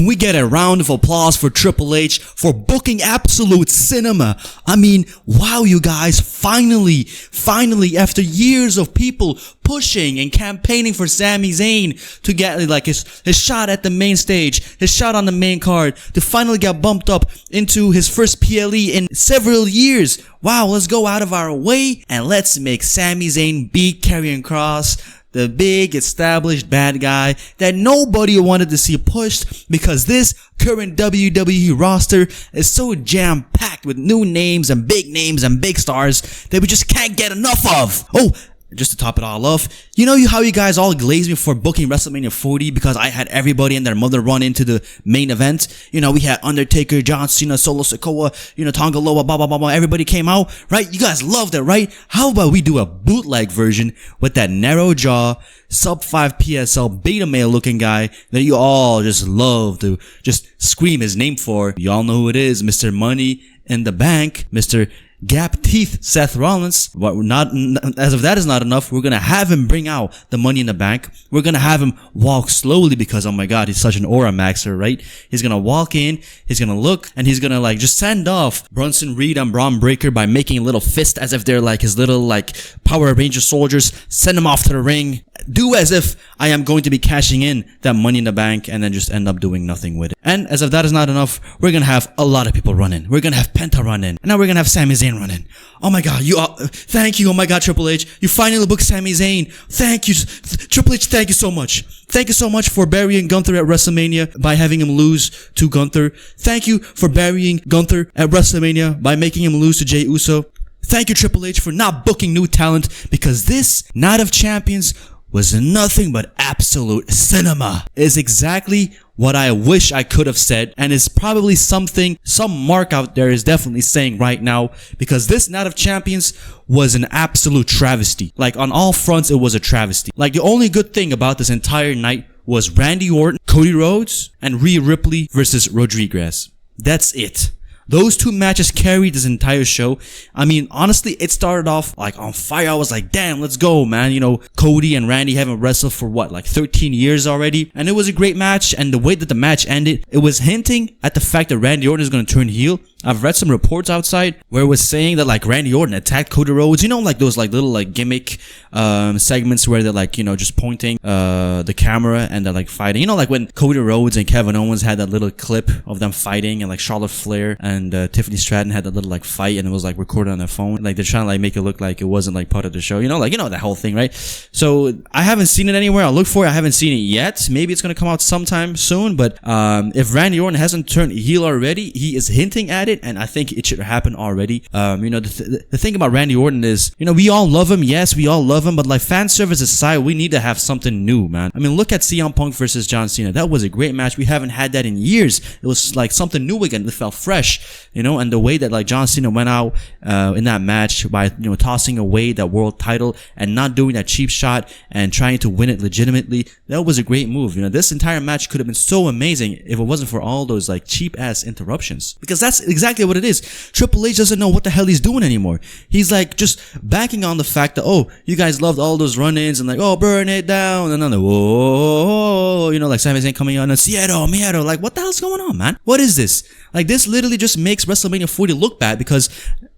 Can we get a round of applause for Triple H for booking absolute cinema? I mean, wow, you guys, finally, after years of people pushing and campaigning for Sami Zayn to get like his shot at the main stage, his shot on the main card, to finally get bumped up into his first PLE in several years. Wow, let's go out of our way and let's make Sami Zayn beat Karrion Kross, the big established bad guy that nobody wanted to see pushed, because this current WWE roster is so jam-packed with new names and big stars that we just can't get enough of. Oh, just to top it all off, you know how you guys all glazed me for booking WrestleMania 40 because I had everybody and their mother run into the main event? You know, we had Undertaker, John Cena, Solo Sikoa, Tonga Loa, blah, blah, blah, blah. Everybody came out, right? You guys loved it, right? How about we do a bootleg version with that narrow jaw, sub 5 PSL beta male looking guy that you all just love to just scream his name for? You all know who it is, Mr. Money in the Bank, Mr. Gap Teeth Seth Rollins. But as if that is not enough, we're gonna have him bring out the Money in the Bank. We're gonna have him walk slowly because, oh my god, he's such an aura maxer, right? He's gonna walk in, he's gonna look, and he's gonna like just send off Bronson Reed and Braun Breaker by making a little fist as if they're like his little like Power Ranger soldiers. Send him off to the ring. Do as if I am going to be cashing in that Money in the Bank, and then just end up doing nothing with it. And as if that is not enough, we're gonna have a lot of people run in. We're gonna have Penta run in, and now we're gonna have Sami Zayn run in. Oh my god, thank you. Oh my god, Triple H, you finally booked Sami Zayn. Thank you, Triple H. Thank you so much. Thank you so much for burying Gunther at WrestleMania by having him lose to Gunther. Thank you for burying Gunther at WrestleMania by making him lose to Jey Uso. Thank you, Triple H, for not booking new talent, because this Night of Champions was nothing but absolute cinema. Is exactly what I wish I could have said, and is probably something some mark out there is definitely saying right now, because this Night of Champions was an absolute travesty. Like, on all fronts, it was a travesty. Like, the only good thing about this entire night was Randy Orton, Cody Rhodes, and Rhea Ripley versus Rodriguez. That's it. Those two matches carried this entire show. I mean, honestly, it started off like on fire. I was like, damn, let's go, man. You know, Cody and Randy haven't wrestled for what, like 13 years already? And it was a great match. And the way that the match ended, it was hinting at the fact that Randy Orton is going to turn heel. I've read some reports outside where it was saying that like Randy Orton attacked Cody Rhodes. You know, like those like little like gimmick segments where they're like, you know, just pointing the camera and they're like fighting. You know, like when Cody Rhodes and Kevin Owens had that little clip of them fighting, and like Charlotte Flair and Tiffany Stratton had that little like fight, and it was like recorded on their phone. Like they're trying to like make it look like it wasn't like part of the show. You know, like, you know, that whole thing, right? So I haven't seen it anywhere. I'll look for it. I haven't seen it yet. Maybe it's going to come out sometime soon. But if Randy Orton hasn't turned heel already, he is hinting at it, and I think it should happen already. You know, the thing about Randy Orton is, you know, we all love him. Yes, we all love him, but like fan service aside, we need to have something new, man. I mean, look at CM Punk versus John Cena. That was a great match. We haven't had that in years. It was like something new again. It felt fresh, you know, and the way that like John Cena went out in that match by, you know, tossing away that world title and not doing that cheap shot and trying to win it legitimately, that was a great move. You know, this entire match could have been so amazing if it wasn't for all those like cheap ass interruptions, because that's exactly what it is. Triple H doesn't know what the hell he's doing anymore. He's like just banking on the fact that, oh, you guys loved all those run-ins and like, oh, burn it down, and then like, whoa, you know, like Sami Zayn coming on and Miedo, like, what the hell's going on, man? What is this? Like, this literally just makes WrestleMania 40 look bad, because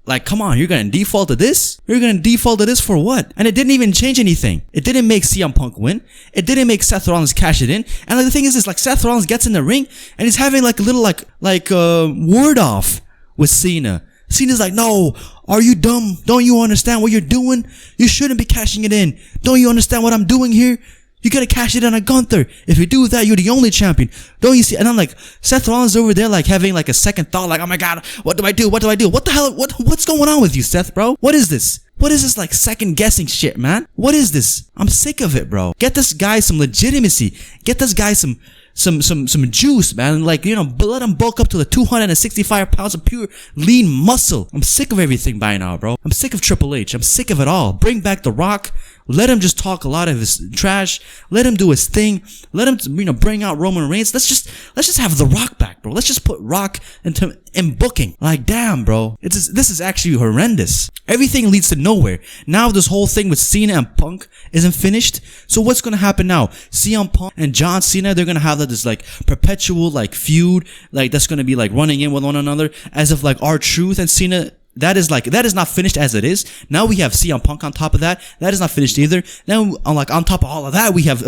like, come on, you're gonna default to this? You're gonna default to this for what? And it didn't even change anything. It didn't make CM Punk win. It didn't make Seth Rollins cash it in. And like, the thing is this, like, Seth Rollins gets in the ring and he's having like a little word off with Cena. Cena's like, no, are you dumb? Don't you understand what you're doing? You shouldn't be cashing it in. Don't you understand what I'm doing here? You gotta cash it in on Gunther. If you do that, you're the only champion. Don't you see? And I'm like, Seth Rollins over there like having like a second thought, like, oh my god, what do I do? What do I do? What the hell? What's going on with you, Seth, bro? What is this? What is this like second guessing shit, man? What is this? I'm sick of it, bro. Get this guy some legitimacy. Get this guy some juice, man. Like, you know, let him bulk up to the 265 pounds of pure lean muscle. I'm sick of everything by now, bro. I'm sick of Triple H. I'm sick of it all. Bring back The Rock. Let him just talk a lot of his trash. Let him do his thing. Let him, bring out Roman Reigns. Let's just have The Rock back, bro. Let's just put Rock in booking. Like, damn, bro. This is actually horrendous. Everything leads to nowhere. Now this whole thing with Cena and Punk isn't finished. So what's gonna happen now? CM Punk and John Cena, they're gonna have this like perpetual like feud, like that's gonna be like running in with one another, as if like R-Truth and Cena. That is not finished as it is. Now we have CM Punk on top of that. That is not finished either. Now, on top of all of that, we have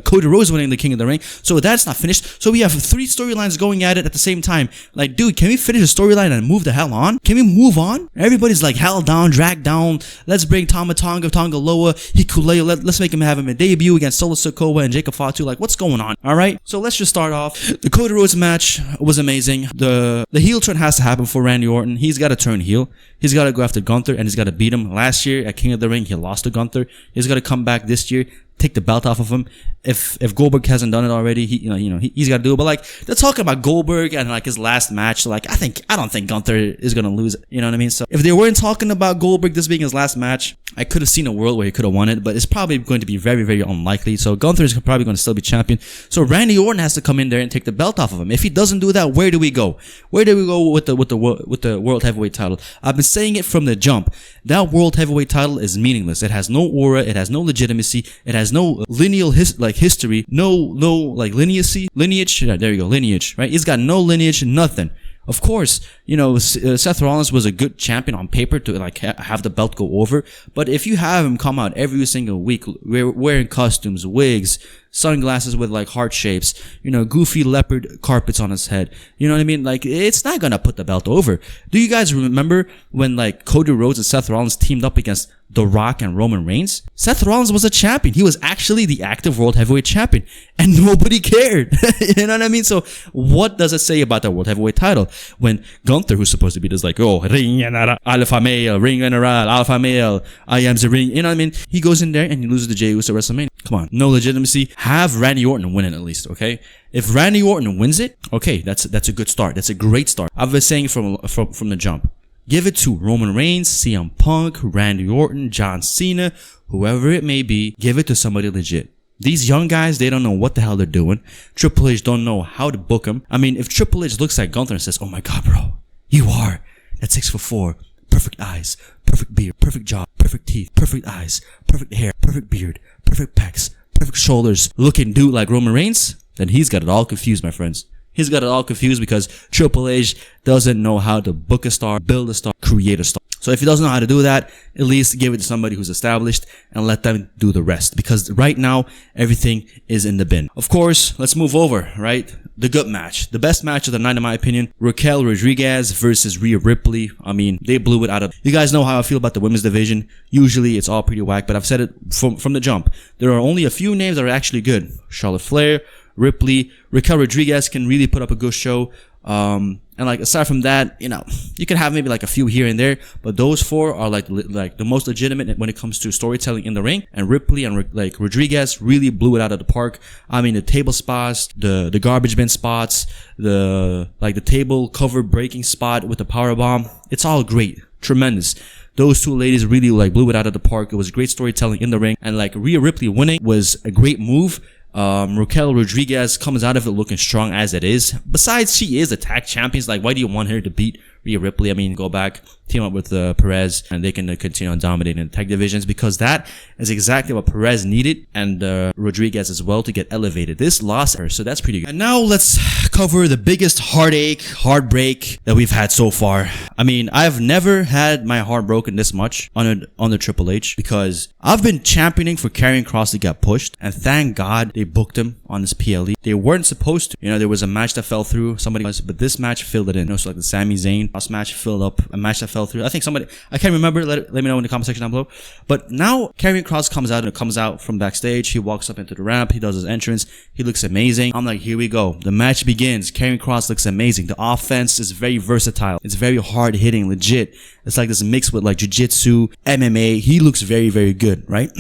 Cody Rhodes winning the King of the Ring. So that's not finished. So we have 3 storylines going at it at the same time. Like, dude, can we finish the storyline and move the hell on? Can we move on? Everybody's like held down, dragged down. Let's bring Tama Tonga Loa, Hikuleo. Let's make him have a debut against Solo Sikoa and Jacob Fatu. Like, what's going on? All right. So let's just start off. The Cody Rhodes match was amazing. The heel turn has to happen for Randy Orton. He's got to turn heel. He's got to go after Gunther and he's got to beat him. Last year at King of the Ring, he lost to Gunther. He's got to come back this year, take the belt off of him. If Goldberg hasn't done it already, he's got to do it. But like, they're talking about Goldberg and like his last match. So like, I don't think Gunther is gonna lose it. You know what I mean? So if they weren't talking about Goldberg this being his last match, I could have seen a world where he could have won it, but it's probably going to be very, very unlikely. So Gunther is probably going to still be champion. So Randy Orton has to come in there and take the belt off of him. If he doesn't do that, where do we go? Where do we go with the World Heavyweight title? I've been saying it from the jump. That World Heavyweight title is meaningless. It has no aura. It has no legitimacy. It has no lineal history. No lineage. Yeah, there you go. Lineage, right? He's got no lineage, nothing. Of course, Seth Rollins was a good champion on paper to like have the belt go over. But if you have him come out every single week wearing costumes, wigs, sunglasses with like heart shapes, goofy leopard carpets on his head, you know what I mean? Like, it's not gonna put the belt over. Do you guys remember when like Cody Rhodes and Seth Rollins teamed up against The Rock and Roman Reigns? Seth Rollins was a champion. He was actually the active World Heavyweight champion and nobody cared. You know what I mean? So what does it say about the World Heavyweight title when Gunther, who's supposed to be this like, ring general, alpha male, ring general, alpha male, I am the ring, you know what I mean? He goes in there and he loses to Jey Uso at WrestleMania. Come on, no legitimacy. Have Randy Orton win it at least, okay? If Randy Orton wins it, okay, that's a good start. That's a great start. I've been saying from the jump. Give it to Roman Reigns, CM Punk, Randy Orton, John Cena, whoever it may be. Give it to somebody legit. These young guys, they don't know what the hell they're doing. Triple H don't know how to book them. I mean, if Triple H looks at Gunther and says, "Oh my God, bro, you are that 6'4", perfect eyes, perfect beard, perfect jaw, perfect teeth, perfect eyes, perfect hair, perfect beard, perfect pecs, perfect shoulders, looking dude like Roman Reigns," then he's got it all confused, my friends. He's got it all confused because Triple H doesn't know how to book a star, build a star, create a star. So if he doesn't know how to do that, at least give it to somebody who's established and let them do the rest. Because right now, everything is in the bin. Of course, let's move over, right? The good match. The best match of the night, in my opinion. Raquel Rodriguez versus Rhea Ripley. I mean, they blew it out of... You guys know how I feel about the women's division. Usually, it's all pretty whack, but I've said it from the jump. There are only a few names that are actually good. Charlotte Flair, Ripley, Raquel Rodriguez can really put up a good show. And like, aside from that, you can have maybe like a few here and there, but those 4 are like the most legitimate when it comes to storytelling in the ring. And Ripley and like Rodriguez really blew it out of the park. I mean, the table spots, the garbage bin spots, the table cover breaking spot with the power bomb. It's all great. Tremendous. Those 2 ladies really like blew it out of the park. It was great storytelling in the ring. And like Rhea Ripley winning was a great move. Raquel Rodriguez comes out of it looking strong as it is. Besides, she is a tag champion. Like, why do you want her to beat Rhea Ripley? I mean, go back, team up with Perez, and they can continue on dominating the tag divisions, because that is exactly what Perez needed, and Rodriguez as well, to get elevated. This lost her, so that's pretty good. And now let's cover the biggest heartbreak that we've had so far. I mean, I've never had my heart broken this much on the Triple H, because I've been championing for Karrion Kross to get pushed, and thank God they booked him on this PLE. They weren't supposed to. There was a match that fell through. But this match filled it in. So like the Sami Zayn Kross match filled up a match that fell through. I think I can't remember. Let me know in the comment section down below. But now Karrion Kross comes out from backstage. He walks up into the ramp. He does his entrance. He looks amazing. I'm like, here we go. The match begins. Karrion Kross looks amazing. The offense is very versatile. It's very hard hitting, legit. It's like this mix with like jiu-jitsu, MMA. He looks very, very good, right?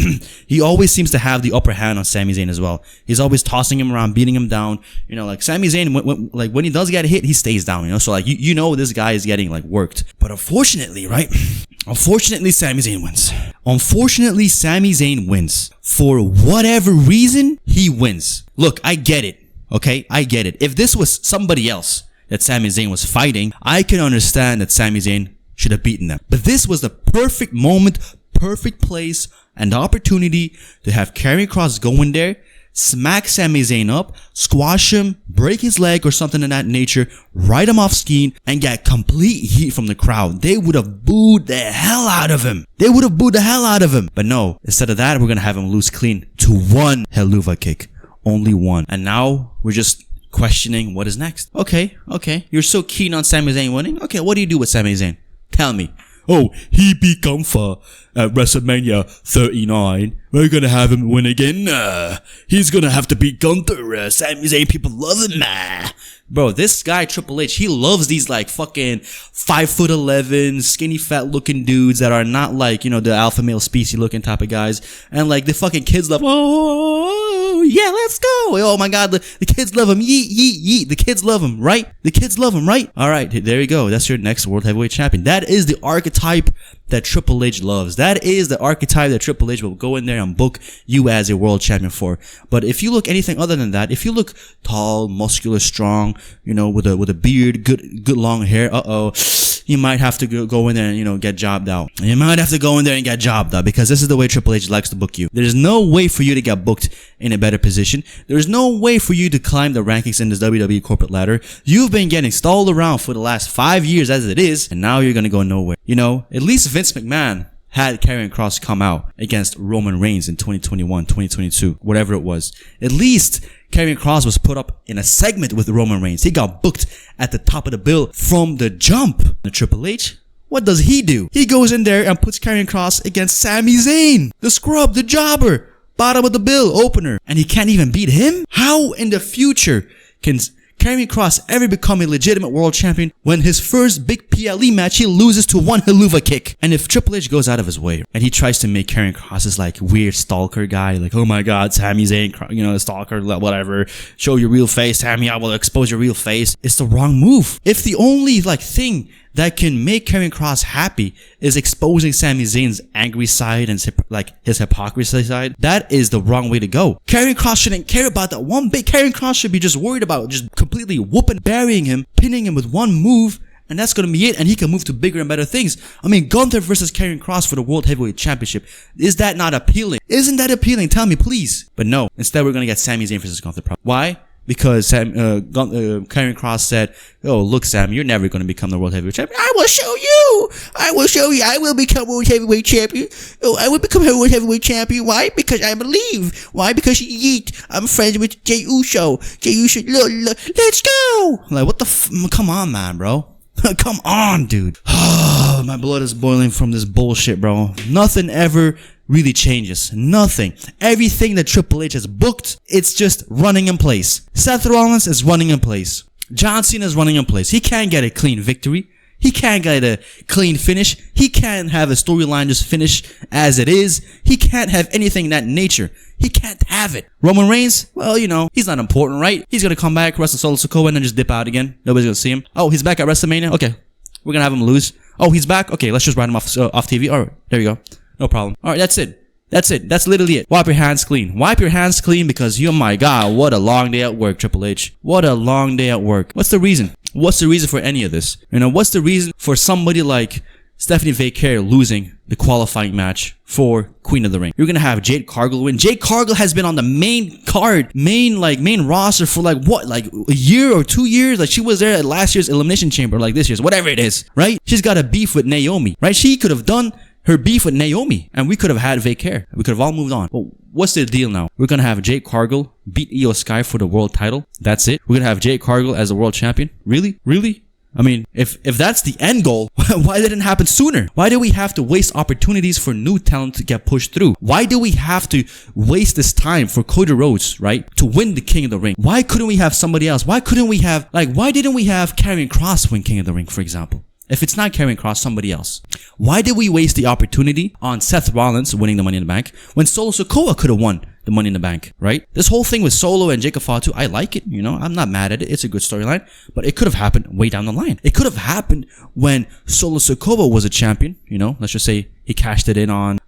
He always seems to have the upper hand on Sami Zayn as well. He's always tossing him around, beating him down. You know, like Sami Zayn, when he does get hit, he stays down, you know? So like, you know this guy is getting like worked. But unfortunately, right? Unfortunately, Sami Zayn wins. Unfortunately, Sami Zayn wins. For whatever reason, he wins. Look, I get it. Okay? I get it. If this was somebody else that Sami Zayn was fighting, I can understand that Sami Zayn should have beaten them. But this was the perfect moment, perfect place, and opportunity to have Karrion Kross go in there, smack Sami Zayn up, squash him, break his leg or something of that nature, write him off skiing, and get complete heat from the crowd. They would have booed the hell out of him. They would have booed the hell out of him. But no, instead of that, we're going to have him lose clean to one Helluva Kick. Only one. And now we're just questioning what is next. Okay. You're so keen on Sami Zayn winning? Okay, what do you do with Sami Zayn? Tell me. Oh, he beat Gunther at WrestleMania 39. We're gonna have him win again. He's gonna have to beat Gunther. Sami Zayn, people love him. Bro, this guy Triple H, he loves these like fucking 5'11", skinny fat looking dudes that are not like, you know, the alpha male species looking type of guys. And like the fucking kids love, oh yeah, let's go. Oh my god, the kids love him. Yeet, yeet, yeet. The kids love him, right? The kids love him, right? Alright, there you go. That's your next World Heavyweight Champion. That is the archetype that Triple H loves. That is the archetype that Triple H will go in there and book you as a world champion for. But if you look anything other than that, if you look tall, muscular, strong, you know, with a beard, good long hair, you might have to go in there and, you know, get jobbed out. You might have to go in there and get jobbed out, because this is the way Triple H likes to book you. There's no way for you to get booked in a better position. There's no way for you to climb the rankings in this WWE corporate ladder. You've been getting stalled around for the last 5 years as it is, and now you're gonna go nowhere. You know, at least Vince McMahon had Karrion Kross come out against Roman Reigns in 2021, 2022, whatever it was. At least Karrion Kross was put up in a segment with Roman Reigns. He got booked at the top of the bill from the jump. The Triple H, what does he do? He goes in there and puts Karrion Kross against Sami Zayn, the scrub, the jobber, bottom of the bill opener, and he can't even beat him? How in the future can Karrion Kross ever become a legitimate world champion when his first big PLE match he loses to one Helluva Kick? And if Triple H goes out of his way and he tries to make Karrion Kross this like weird stalker guy, like, oh my god, Sami Zayn, you know, stalker, whatever, show your real face, Sami, I will expose your real face, it's the wrong move. If the only like thing that can make Karrion Kross happy is exposing Sami Zayn's angry side and his hypocrisy side, that is the wrong way to go. Karrion Kross shouldn't care about that one bit. Karrion Kross should be just worried about just completely whooping, burying him, pinning him with one move, and that's gonna be it, and he can move to bigger and better things. I mean, Gunther versus Karrion Kross for the World Heavyweight Championship. Is that not appealing? Isn't that appealing? Tell me, please. But no, instead we're gonna get Sami Zayn versus Gunther. Why? Because Karrion Kross said, oh, look, Sam, you're never going to become the World Heavyweight Champion. I will show you. I will show you. I will become World Heavyweight Champion. Oh, I will become World Heavyweight Champion. Why? Because I believe. Why? Because yeet. I'm friends with Jey Uso. Jey Uso, let's go. Like, what the come on, man, bro. Come on, dude. My blood is boiling from this bullshit, bro. Nothing ever really changes. Nothing. Everything that Triple H has booked, it's just running in place. Seth Rollins is running in place. John Cena is running in place. He can't get a clean victory. He can't get a clean finish. He can't have a storyline just finish as it is. He can't have anything in that nature. He can't have it. Roman Reigns, well, you know, he's not important, right? He's gonna come back, wrestle Solo Sikoa, and then just dip out again. Nobody's gonna see him. Oh, he's back at WrestleMania? Okay. We're gonna have him lose. Oh, he's back? Okay, let's just write him off TV. Alright, there you go. No problem. Alright, that's it. That's it. That's literally it. Wipe your hands clean. Wipe your hands clean because oh my god, what a long day at work, Triple H. What a long day at work. What's the reason? What's the reason for any of this? You know, what's the reason for somebody like Stephanie Vaquer losing the qualifying match for Queen of the Ring? You're gonna have Jade Cargill win. Jade Cargill has been on the main card, main roster for like what, like a year or 2 years? Like she was there at last year's Elimination Chamber, like this year's, whatever it is, right? She's got a beef with Naomi, right? She could have done her beef with Naomi, and we could have had Vaquer. We could have all moved on. But what's the deal now? We're gonna have Jade Cargill beat Io Sky for the world title. That's it. We're gonna have Jade Cargill as the world champion. Really? Really? I mean, if that's the end goal, why didn't it happen sooner? Why do we have to waste opportunities for new talent to get pushed through? Why do we have to waste this time for Cody Rhodes, right, to win the King of the Ring? Why couldn't we have somebody else? Why didn't we have Karrion Kross win King of the Ring, for example? If it's not Karrion Kross, somebody else. Why did we waste the opportunity on Seth Rollins winning the Money in the Bank when Solo Sikoa could have won the Money in the Bank, right? This whole thing with Solo and Jacob Fatu, I like it, you know, I'm not mad at it. It's a good storyline, but it could have happened way down the line. It could have happened when Solo Sikoa was a champion, you know, let's just say he cashed it in on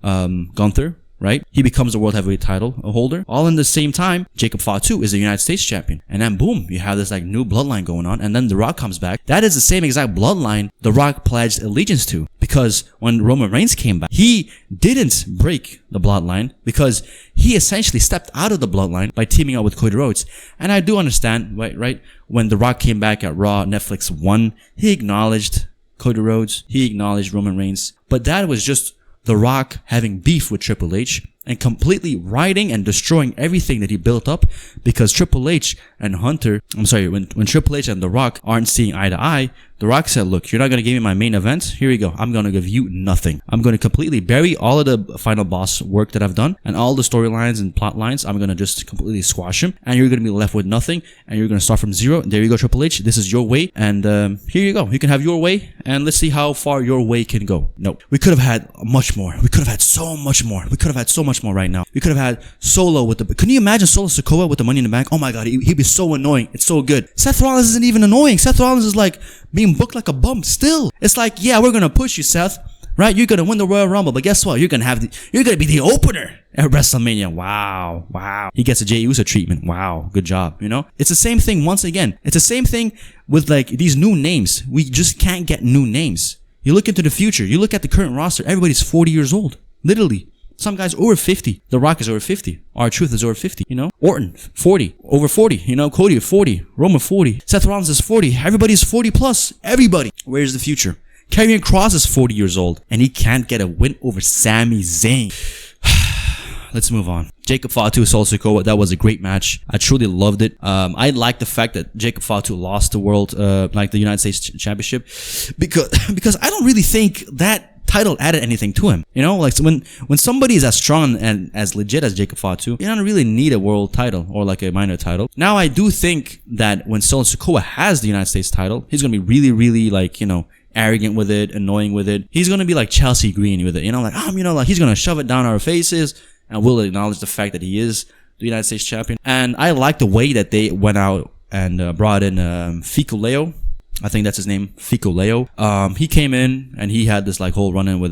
Gunther, right? He becomes the World Heavyweight title holder. All in the same time, Jacob Fatu is the United States champion. And then boom, you have this like new bloodline going on. And then The Rock comes back. That is the same exact bloodline The Rock pledged allegiance to. Because when Roman Reigns came back, he didn't break the bloodline because he essentially stepped out of the bloodline by teaming up with Cody Rhodes. And I do understand, right? When The Rock came back at Raw, Netflix won, he acknowledged Cody Rhodes. He acknowledged Roman Reigns. But that was just The Rock having beef with Triple H and completely riding and destroying everything that he built up because Triple H and when Triple H and The Rock aren't seeing eye to eye, The Rock said, look, you're not going to give me my main event? Here you go. I'm going to give you nothing. I'm going to completely bury all of the final boss work that I've done and all the storylines and plot lines. I'm going to just completely squash him and you're going to be left with nothing and you're going to start from zero. There you go, Triple H. This is your way and here you go. You can have your way and let's see how far your way can go. No, we could have had much more. We could have had so much more. We could have had so much more right now. We could have had Solo with the... Can you imagine Solo Sikoa with the Money in the Bank? Oh my god, he'd be so annoying. It's so good. Seth Rollins isn't even annoying. Seth Rollins is like being booked like a bum still. It's like, yeah, we're gonna push you, Seth. Right? You're gonna win the Royal Rumble, but guess what? You're gonna be the opener at WrestleMania. Wow. He gets a Jey Uso treatment. Wow. Good job. You know? It's the same thing once again. It's the same thing with like these new names. We just can't get new names. You look into the future. You look at the current roster. Everybody's 40 years old. Literally. Some guys over 50. The Rock is over 50. R-Truth is over 50, you know? Orton, 40. Over 40, you know? Cody, 40. Roman, 40. Seth Rollins is 40. Everybody's 40 plus. Everybody. Where's the future? Karrion Kross is 40 years old. And he can't get a win over Sami Zayn. Let's move on. Jacob Fatu, Solo Sikoa, that was a great match. I truly loved it. I like the fact that Jacob Fatu lost the world, like the United States Championship, because I don't really think that title added anything to him. You know, like so when somebody is as strong and as legit as Jacob Fatu, you don't really need a world title or like a minor title. Now, I do think that when Solo Sikoa has the United States title, he's gonna be really, really like, you know, arrogant with it, annoying with it. He's gonna be like Chelsea Green with it, you know, like, you know, like he's gonna shove it down our faces and we'll acknowledge the fact that he is the United States champion. And I like the way that they went out and brought in Ficoleo. I think that's his name, Ficoleo. He came in and he had this like whole run-in with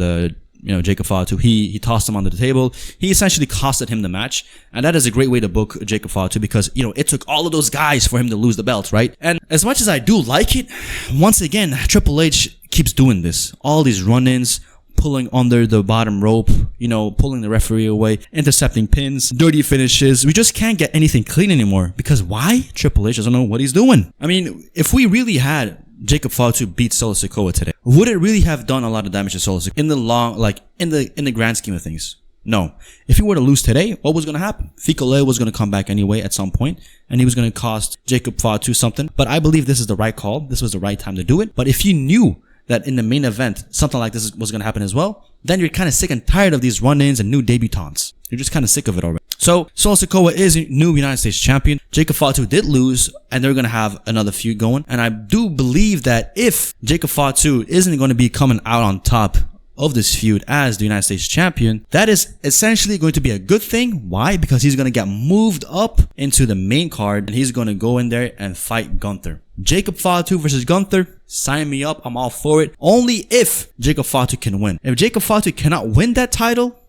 Jacob Fatu. He tossed him onto the table. He essentially costed him the match. And that is a great way to book Jacob Fatu because, you know, it took all of those guys for him to lose the belt, right? And as much as I do like it, once again, Triple H keeps doing this. All these run-ins, pulling under the bottom rope, you know, pulling the referee away, intercepting pins, dirty finishes. We just can't get anything clean anymore. Because why? Triple H doesn't know what he's doing. I mean, if we really had Jacob Fatu beat Solo Sikoa today, would it really have done a lot of damage to Solo Sikoa in the long, like in the grand scheme of things? No. If he were to lose today, what was going to happen? Ficoleo was going to come back anyway at some point, and he was going to cost Jacob Fatu something. But I believe this is the right call. This was the right time to do it. But if you knew that in the main event, something like this was going to happen as well, then you're kind of sick and tired of these run-ins and new debutants. You're just kind of sick of it already. So, Solo Sikoa is new United States champion. Jacob Fatu did lose, and they're going to have another feud going. And I do believe that if Jacob Fatu isn't going to be coming out on top of this feud as the United States champion, that is essentially going to be a good thing. Why? Because he's going to get moved up into the main card and he's going to go in there and fight Gunther. Jacob Fatu versus Gunther, sign me up. I'm all for it. Only if Jacob Fatu can win. If Jacob Fatu cannot win that title,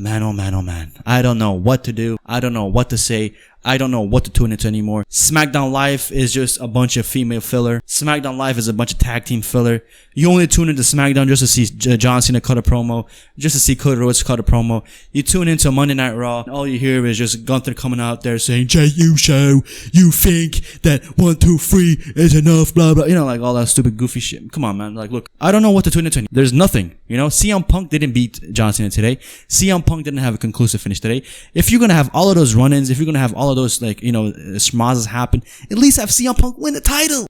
man, oh man, oh man. I don't know what to do. I don't know what to say. I don't know what to tune into anymore. SmackDown Live is just a bunch of female filler. SmackDown Live is a bunch of tag team filler. You only tune into SmackDown just to see John Cena cut a promo, just to see Cody Rhodes cut a promo. You tune into Monday Night Raw, and all you hear is just Gunther coming out there saying, Jey Uso, you think that 1, 2, 3 is enough, blah, blah. You know, like all that stupid goofy shit. Come on, man. Like, look, I don't know what to tune into. There's nothing. You know, CM Punk didn't beat John Cena today. CM Punk didn't have a conclusive finish today. If you're going to have all of those run-ins, if you're going to have all of those, like, you know, schmazes happen, at least have CM Punk win the title.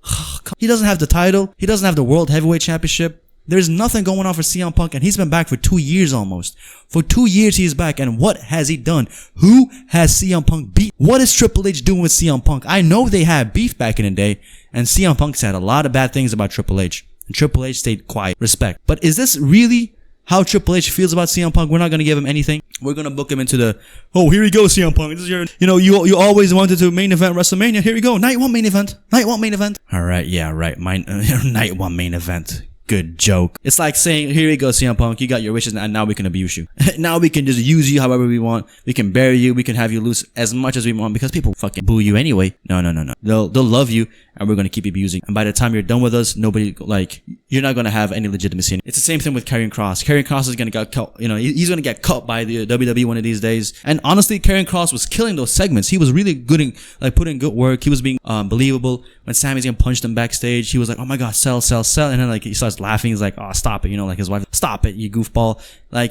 He doesn't have the title. He doesn't have the World Heavyweight Championship. There's nothing going on for CM Punk, and he's been back for 2 years almost. For 2 years he's back, and what has he done? Who has CM Punk beat? What is Triple H doing with CM Punk? I know they had beef back in the day, and CM Punk said a lot of bad things about Triple H. And Triple H stayed quiet. Respect. But is this really how Triple H feels about CM Punk? We're not going to give him anything. We're going to book him into the, oh, here we go, CM Punk. This is your, you always wanted to main event WrestleMania. Here we go. Night 1 main event. Night 1 main event. All right. Yeah, right. Night 1 main event. Good joke. It's like saying, here you go, CM Punk, you got your wishes, and now we can abuse you. Now we can just use you however we want. We can bury you. We can have you lose as much as we want because people fucking boo you anyway. No. They'll love you, and we're going to keep abusing. And by the time you're done with us, nobody, you're not going to have any legitimacy. It's the same thing with Karrion Kross. Karrion Kross is going to get cut, he's going to get cut by the WWE one of these days. And honestly, Karrion Kross was killing those segments. He was really good in, putting good work. He was being, believable. When Sami Zayn punched him backstage, he was like, oh my god, sell. And then he starts laughing. He's like, oh, stop it. His wife, stop it, you goofball.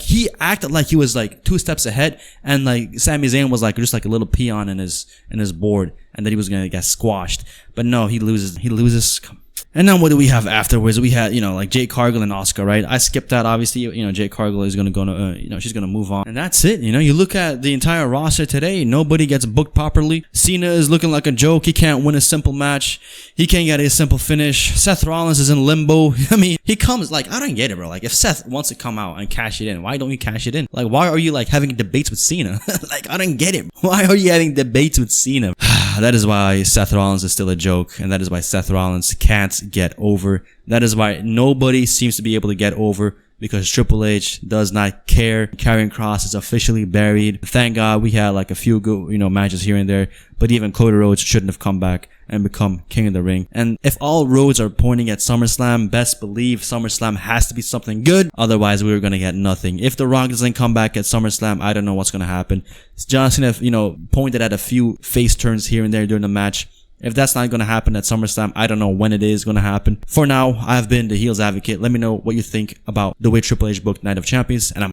He acted like he was 2 steps ahead, and Sami Zayn was just a little peon in his board, and that he was gonna get squashed. But no, he loses. And then what do we have afterwards? We had, Jade Cargill and Asuka, right? I skipped that, obviously. Jade Cargill is going to, she's going to move on. And that's it. You look at the entire roster today, nobody gets booked properly. Cena is looking like a joke. He can't win a simple match. He can't get a simple finish. Seth Rollins is in limbo. I mean, he comes, I don't get it, bro. If Seth wants to come out and cash it in, why don't you cash it in? Why are you, having debates with Cena? I don't get it. Why are you having debates with Cena? That is why Seth Rollins is still a joke, and that is why Seth Rollins can't get over. That is why nobody seems to be able to get over, because Triple H does not care. Karrion Kross is officially buried. Thank God we had a few good, matches here and there, but even Cody Rhodes shouldn't have come back and become king of the ring. And if all roads are pointing at SummerSlam, best believe SummerSlam has to be something good. Otherwise, we were going to get nothing. If The Rock doesn't come back at SummerSlam, I don't know what's going to happen. John Cena, pointed at a few face turns here and there during the match. If that's not going to happen at SummerSlam, I don't know when it is going to happen. For now, I've been the Heels Advocate. Let me know what you think about the way Triple H booked Night of Champions, and I'm